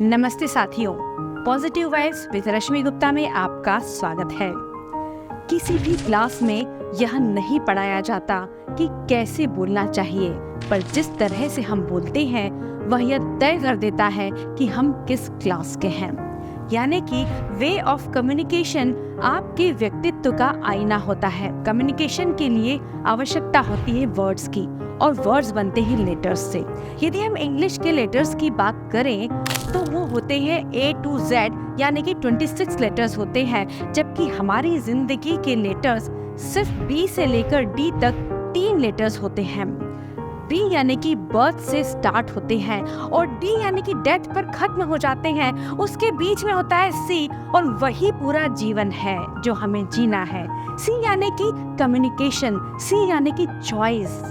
नमस्ते साथियों, positive vibes with रश्मि गुप्ता में आपका स्वागत है। किसी भी क्लास में यह नहीं पढ़ाया जाता कि कैसे बोलना चाहिए, पर जिस तरह से हम बोलते हैं वह यह तय कर देता है कि हम किस क्लास के हैं। यानी कि वे ऑफ कम्युनिकेशन आपके व्यक्तित्व का आईना होता है। कम्युनिकेशन के लिए आवश्यकता होती है वर्ड्स की, और वर्ड्स बनते हैं लेटर्स से। यदि हम इंग्लिश के लेटर्स की बात करें तो वो होते हैं A to Z, यानी कि 26 लेटर्स होते हैं, जबकि हमारी जिंदगी के लेटर्स सिर्फ B से लेकर D तक 3 लेटर्स होते हैं। B यानी कि बर्थ से स्टार्ट होते हैं और D यानी कि डेथ पर खत्म हो जाते हैं। उसके बीच में होता है C, और वही पूरा जीवन है जो हमें जीना है। C यानी कि कम्युनिकेशन, C यानी कि चॉइस,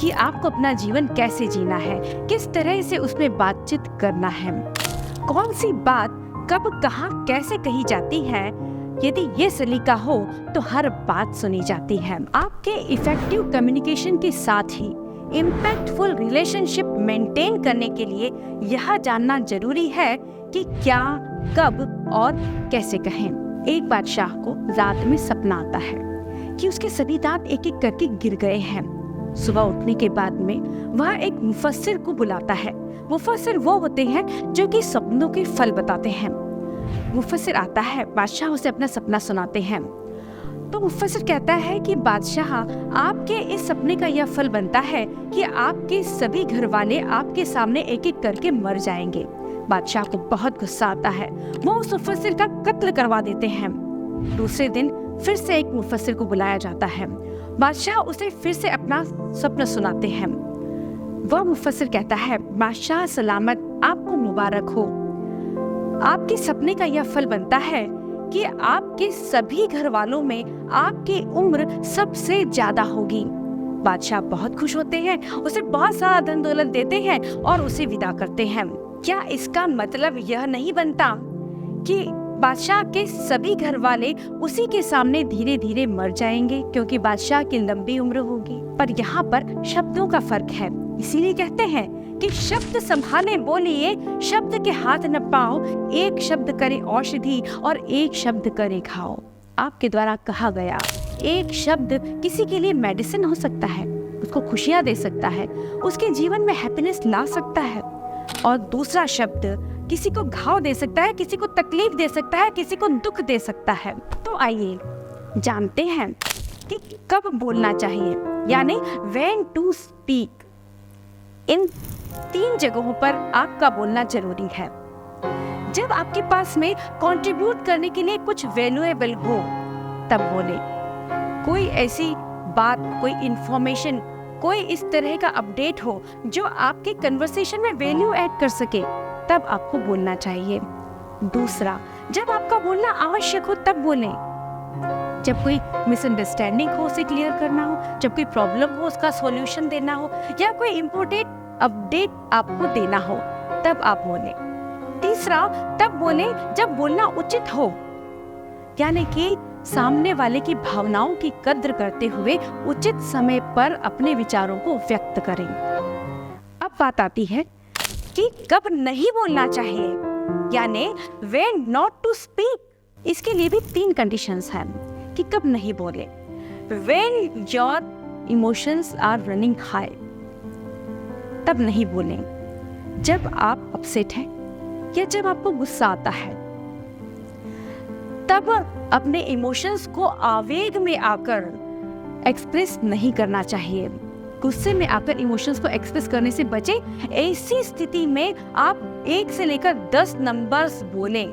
कि आपको अपना जीवन कैसे जीना है, किस तरह से उसमें बातचीत करना है, कौन सी बात कब कहाँ कैसे कही जाती है। यदि ये सलीका हो तो हर बात सुनी जाती है। आपके इफेक्टिव कम्युनिकेशन के साथ ही इम्पैक्टफुल रिलेशनशिप मेंटेन करने के लिए यह जानना जरूरी है कि क्या, कब और कैसे कहें। एक बादशाह को रात में सपना आता है कि उसके सभी दांत एक एक करके गिर गए हैं। सुबह उठने के बाद में वह एक मुफस्सिर को बुलाता है। मुफस्सिर वो होते हैं जो कि सपनों के फल बताते हैं। मुफस्सिर आता है, बादशाह उसे अपना सपना सुनाते हैं। तो मुफस्सिर कहता है कि बादशाह, आपके इस सपने का यह फल बनता है कि आपके सभी घर वाले आपके सामने एक एक करके मर जाएंगे। बादशाह को बहुत गुस्सा आता है, वो उस मुफस्सिर का कत्ल करवा देते हैं। दूसरे दिन फिर से एक मुफस्सिर को बुलाया जाता है। बादशाह उसे फिर से अपना सपना सुनाते हैं। वह मुफस्सिर कहता है, बादशाह सलामत, आपको मुबारक हो। आपके सपने का यह फल बनता है कि आपके सभी घर वालों में आपकी उम्र सबसे ज्यादा होगी। बादशाह बहुत खुश होते हैं, उसे बहुत सारा धन दौलत देते हैं और उसे विदा करते हैं। क्या इसका मतलब यह नहीं बनता कि बादशाह के सभी घर वाले उसी के सामने धीरे धीरे मर जाएंगे, क्योंकि बादशाह की लंबी उम्र होगी। पर यहाँ पर शब्दों का फर्क है, इसीलिए कहते हैं कि शब्द संभाले बोलिए, शब्द के हाथ न पाओ, एक शब्द करे औषधि और एक शब्द करे घाव। आपके द्वारा कहा गया एक शब्द किसी के लिए मेडिसिन हो सकता है, उसको खुशियाँ दे सकता है, उसके जीवन में हैप्पीनेस ला सकता है, और दूसरा शब्द किसी को घाव दे सकता है, किसी को तकलीफ दे सकता है, किसी को दुख दे सकता है। तो आइए जानते हैं कि कब बोलना चाहिए, यानी when to speak। इन 3 जगहों पर आपका बोलना जरूरी है। जब आपके पास में कंट्रीब्यूट करने के लिए कुछ वैल्यूएबल हो तब बोले। कोई ऐसी बात, कोई इंफॉर्मेशन, कोई इस तरह का अपडेट हो जो आपके कन्वर्सेशन में वैल्यू ऐड कर सके, तब आपको बोलना चाहिए। दूसरा, जब आपका बोलना आवश्यक हो तब बोलें। जब कोई मिसअंडरस्टैंडिंग हो उसे क्लियर करना हो, जब कोई प्रॉब्लम हो उसका सॉल्यूशन देना हो, या कोई इम्पोर्टेंट अपडेट आपको देना हो, तब आप बोलें। तीसरा, तब बोलें जब बोलना उचित हो, यानी कि सामने वाले की भावनाओं की कद्र करते हुए उचित समय पर अपने विचारों को व्यक्त करें। अब बात आती है कि कब नहीं बोलना चाहिए, यानी when not to speak। इसके लिए भी 3 कंडीशंस हैं कि कब नहीं बोले। When your emotions are running high, तब नहीं बोलें। जब आप अपसेट हैं या जब आपको गुस्सा आता है, तब अपने इमोशंस को आवेग में आकर एक्सप्रेस नहीं करना चाहिए। गुस्से में आकर इमोशंस को एक्सप्रेस करने से बचें। ऐसी स्थिति में आप 1 से लेकर 10 नंबर्स बोलें,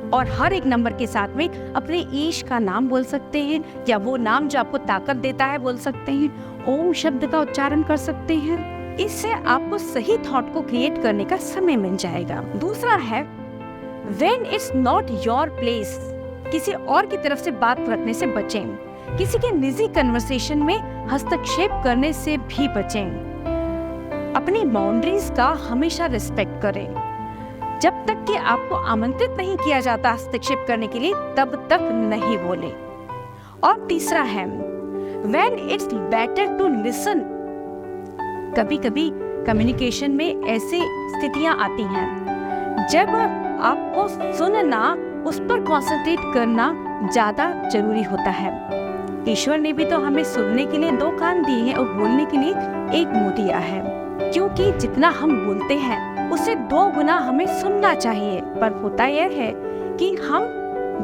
और हर एक नंबर के साथ में अपने ईश का नाम बोल सकते हैं, या वो नाम जो आपको ताकत देता है बोल सकते हैं। ओम शब्द का उच्चारण कर सकते हैं। इससे आपको सही थॉट को क्रिएट करने का समय मिल जाएगा। दूसरा है when it's not your place। किसी और की तरफ से बात रखने से बचें। किसी के निजी कन्वर्सेशन में हस्तक्षेप करने से भी बचें। अपनी बाउंड्रीज का हमेशा रिस्पेक्ट करें। जब तक कि आपको आमंत्रित नहीं किया जाता हस्तक्षेप करने के लिए, तब तक नहीं बोले। और तीसरा है when it's better to listen। कभी कभी कम्युनिकेशन में ऐसी स्थितियां आती हैं जब आपको सुनना, उस पर कॉन्सेंट्रेट करना ज्यादा जरूरी होता है। ईश्वर ने भी तो हमें सुनने के लिए 2 कान दिए हैं और बोलने के लिए 1 मुंह दिया है, क्योंकि जितना हम बोलते हैं उससे 2 गुना हमें सुनना चाहिए। पर होता यह है कि हम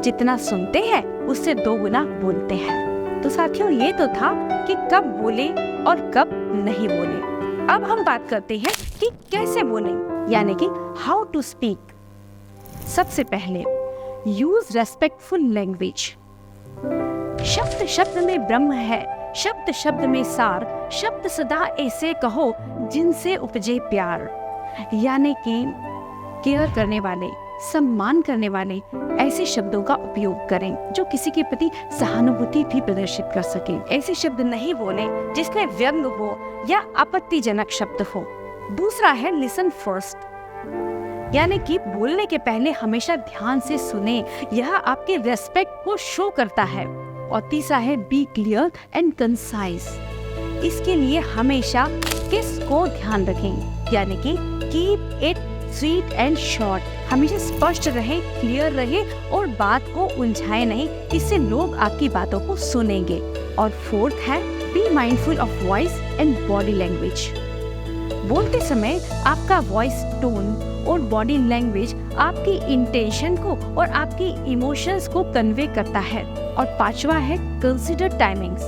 जितना सुनते हैं उससे 2 गुना बोलते हैं। तो साथियों, ये तो था कि कब बोले और कब नहीं बोले। अब हम बात करते हैं कि कैसे बोले, यानी कि हाउ टू स्पीक। सबसे पहले, यूज रेस्पेक्टफुल लैंग्वेज। शब्द शब्द में ब्रह्म है, शब्द शब्द में सार, शब्द सदा ऐसे कहो जिनसे उपजे प्यार। यानी कि केयर करने वाले, सम्मान करने वाले ऐसे शब्दों का उपयोग करें जो किसी के प्रति सहानुभूति भी प्रदर्शित कर सके। ऐसे शब्द नहीं बोले जिसमें व्यंग हो या आपत्तिजनक शब्द हो। दूसरा है लिसन फर्स्ट, यानी कि बोलने के पहले हमेशा ध्यान से सुने, यह आपके रेस्पेक्ट को शो करता है। और तीसरा है बी क्लियर एंड कंसाइज। इसके लिए हमेशा किस को ध्यान रखें, यानी कि keep it sweet and short. हमेशा स्पष्ट रहे, क्लियर रहे और बात को उलझाए नहीं, इससे लोग आपकी बातों को सुनेंगे। और फोर्थ है be mindful of voice and body language. बोलते समय आपका वॉइस टोन और बॉडी लैंग्वेज आपकी इंटेंशन को और आपकी इमोशंस को कन्वे करता है। और 5वां है कंसीडर टाइमिंग्स।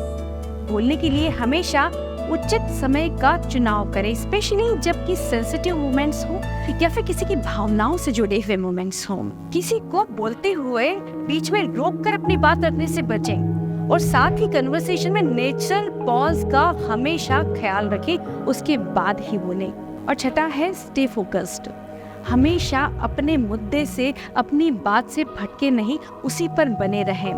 बोलने के लिए हमेशा उचित समय का चुनाव करें, स्पेशली जबकि सेंसिटिव मोमेंट्स हो या फिर किसी की भावनाओं से जुड़े हुए मोमेंट्स हो। किसी को बोलते हुए बीच में रोककर अपनी बात रखने से बचें और साथ ही कन्वर्सेशन में नेचुरल पॉज का हमेशा ख्याल रखें, उसके बाद ही बोलें। और 6था है स्टे फोकस्ड। हमेशा अपने मुद्दे से, अपनी बात से भटके नहीं, उसी पर बने रहें।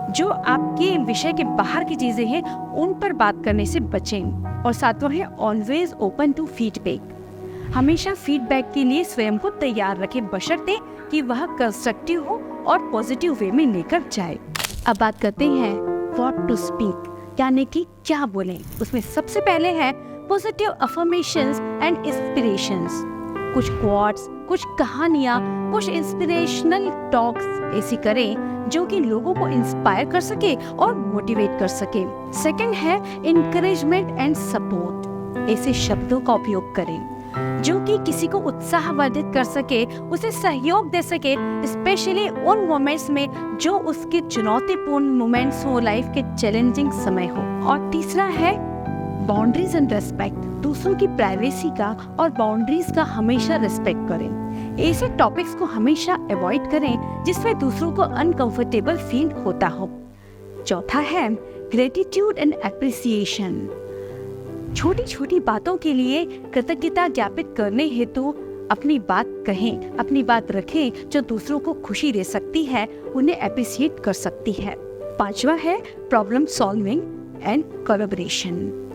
जो आपके विषय के बाहर की चीजें हैं उन पर बात करने से बचें। और 7वां है ऑलवेज ओपन टू फीडबैक। हमेशा फीडबैक के लिए स्वयं को तैयार रखें, बशर्ते कि वह कंस्ट्रक्टिव हो और पॉजिटिव वे में लेकर जाए। अब बात करते हैं व्हाट टू स्पीक, यानी कि क्या बोलें। उसमें सबसे पहले है पॉजिटिव अफर्मेशंस एंड इंस्पिरेशंस। कुछ क्वाट्स, कुछ कहानियाँ, कुछ इंस्पिरेशनल टॉक्स ऐसी करें जो कि लोगों को इंस्पायर कर सके और मोटिवेट कर सके। सेकंड है इंकरेजमेंट एंड सपोर्ट। ऐसे शब्दों का उपयोग करें जो कि किसी को उत्साहवर्धित कर सके, उसे सहयोग दे सके, स्पेशली उन मोमेंट्स में जो उसके चुनौतीपूर्ण मोमेंट्स हो, लाइफ के चैलेंजिंग समय हो। और तीसरा है बाउंड्रीज एंड रेस्पेक्ट। दूसरों की प्राइवेसी का और बाउंड्रीज का हमेशा रिस्पेक्ट करें। ऐसे टॉपिक्स को हमेशा अवॉइड करें जिसमें दूसरों को अनकंफर्टेबल फील होता हो। चौथा है ग्रेटिट्यूड एंड एप्रिसिएशन। छोटी छोटी बातों के लिए कृतज्ञता ज्ञापित करने हेतु अपनी बात कहें, अपनी बात रखें जो दूसरों को खुशी दे सकती है, उन्हें एप्रिसिएट कर सकती है। 5वां है प्रॉब्लम सॉल्विंग एंड कोलैबोरेशन।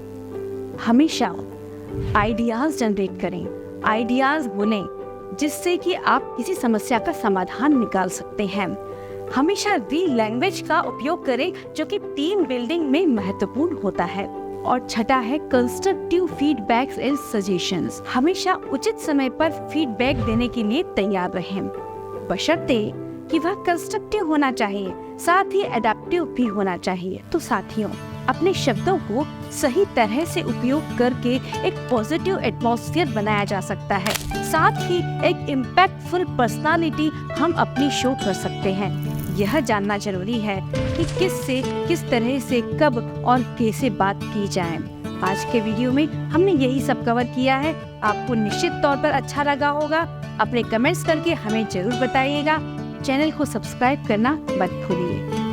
हमेशा आइडियाज जनरेट करें, आइडियाज बोलें जिससे कि आप किसी समस्या का समाधान निकाल सकते हैं। हमेशा री लैंग्वेज का उपयोग करें जो कि टीम बिल्डिंग में महत्वपूर्ण होता है। और 6था है कंस्ट्रक्टिव फीडबैक्स एंड सजेशंस। हमेशा उचित समय पर फीडबैक देने के लिए तैयार रहें, बशर्ते कि वह कंस्ट्रक्टिव होना चाहिए, साथ ही एडेप्टिव भी होना चाहिए। तो साथियों, अपने शब्दों को सही तरह से उपयोग करके एक पॉजिटिव एटमॉस्फेयर बनाया जा सकता है, साथ ही एक इम्पैक्टफुल पर्सनालिटी हम अपनी शो कर सकते हैं। यह जानना जरूरी है कि किससे, किस तरह से, कब और कैसे बात की जाए। आज के वीडियो में हमने यही सब कवर किया है। आपको निश्चित तौर पर अच्छा लगा होगा। अपने कमेंट्स करके हमें जरूर बताइएगा। चैनल को सब्सक्राइब करना मत भूलिए।